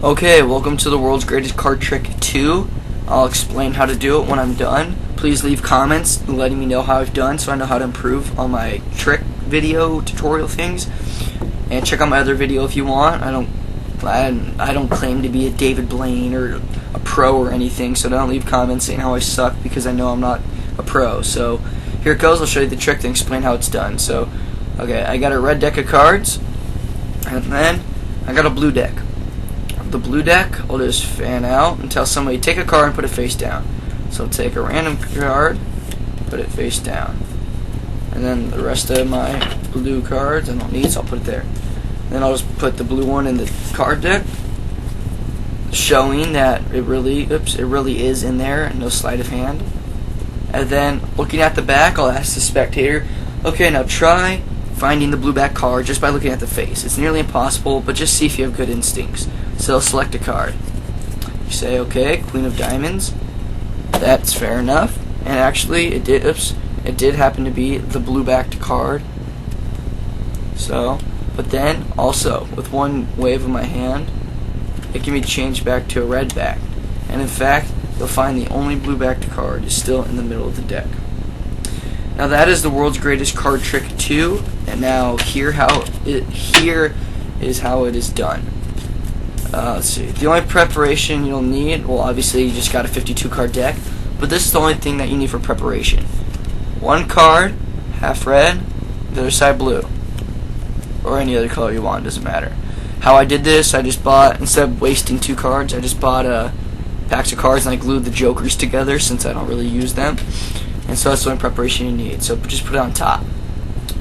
Okay, welcome to the world's greatest card trick 2. I'll explain how to do it when I'm done. Please leave comments letting me know how I've done so I know how to improve on my trick video tutorial things. And check out my other video if you want. I don't claim to be a David Blaine or a pro or anything, so don't leave comments saying how I suck because I know I'm not a pro. So here it goes. I'll show you the trick and explain how it's done. So, okay, I got a red deck of cards, and then I got a blue deck. The blue deck, I'll just fan out and tell somebody take a card and put it face down. So I'll take a random card, put it face down. And then the rest of my blue cards I don't need, so I'll put it there. Then I'll just put the blue one in the card deck, showing that it really is in there, no sleight of hand. And then looking at the back, I'll ask the spectator, okay, now try finding the blue back card just by looking at the face. It's nearly impossible, but just see if you have good instincts. So I'll select a card. You say, okay, Queen of Diamonds. That's fair enough. And actually, it did happen to be the blue backed card. So, but then also with one wave of my hand, it can be changed back to a red back. And in fact, you'll find the only blue backed card is still in the middle of the deck. Now that is the world's greatest card trick 2, and now here is how it is done. Let's see. The only preparation you'll need, well, obviously you just got a 52 card deck, but this is the only thing that you need for preparation. One card, half red, the other side blue, or any other color you want, doesn't matter. How I did this, I just bought, instead of wasting 2 cards, I just bought packs of cards and I glued the jokers together since I don't really use them. And so that's the only preparation you need. So just put it on top.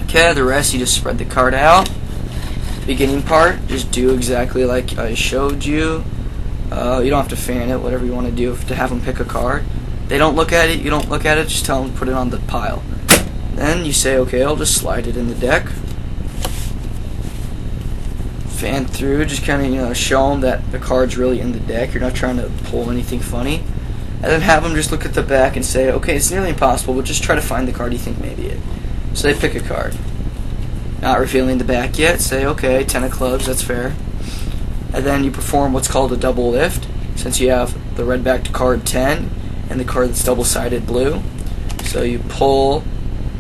Okay, the rest you just spread the card out. Beginning part, just do exactly like I showed you. You don't have to fan it, whatever you want to do to have them pick a card. They don't look at it, you don't look at it, just tell them to put it on the pile. Then you say, okay, I'll just slide it in the deck. Fan through, just kind of show them that the card's really in the deck. You're not trying to pull anything funny. And then have them just look at the back and say, okay, it's nearly impossible, but just try to find the card you think may be it. So they pick a card. Not revealing the back yet, say, okay, 10 of clubs, that's fair. And then you perform what's called a double lift, since you have the red backed card 10 and the card that's double-sided blue. So you pull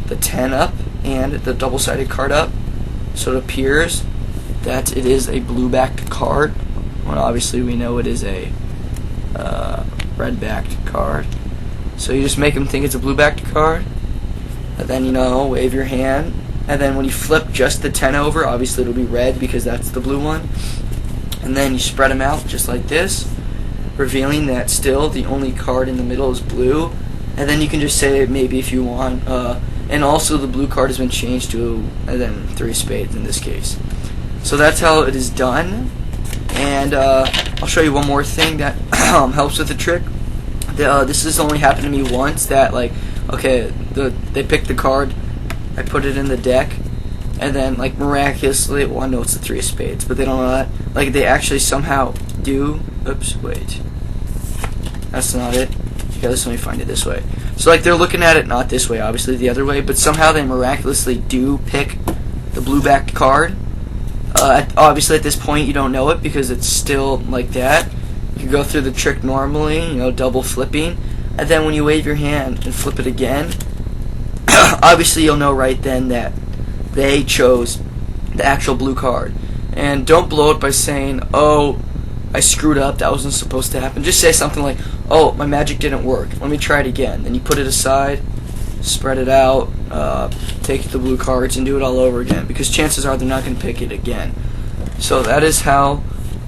the 10 up and the double-sided card up, so it appears that it is a blue-backed card. Well, obviously we know it is a red-backed card. So you just make them think it's a blue-backed card, and then wave your hand, and then when you flip just the 10 over, obviously it'll be red because that's the blue one, and then you spread them out just like this, revealing that still the only card in the middle is blue. And then you can just say maybe if you want, and also the blue card has been changed to and then 3 spades in this case. So that's how it is done. And I'll show you one more thing that helps with the trick. This has only happened to me once, that like, okay, they picked the card, I put it in the deck, and then like miraculously, well, I know it's the 3 of spades, but they don't know that. Like they actually somehow do. Oops, wait, that's not it. Okay, let me find it this way. So like they're looking at it not this way, obviously the other way, but somehow they miraculously do pick the blue-backed card. Obviously at this point you don't know it because it's still like that. You can go through the trick normally, double flipping, and then when you wave your hand and flip it again, obviously you'll know right then that they chose the actual blue card. And don't blow it by saying, oh, I screwed up, that wasn't supposed to happen. Just say something like, oh, my magic didn't work, let me try it again. Then you put it aside, spread it out, take the blue cards and do it all over again, because chances are they're not going to pick it again. So that is how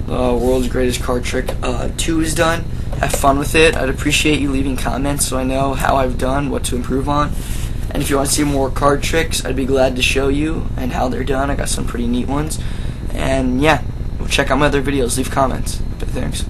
world's greatest card trick 2 is done. Have fun with it. I'd appreciate you leaving comments so I know how I've done, what to improve on. And if you want to see more card tricks, I'd be glad to show you and how they're done. I got some pretty neat ones. And yeah, check out my other videos, leave comments. But thanks.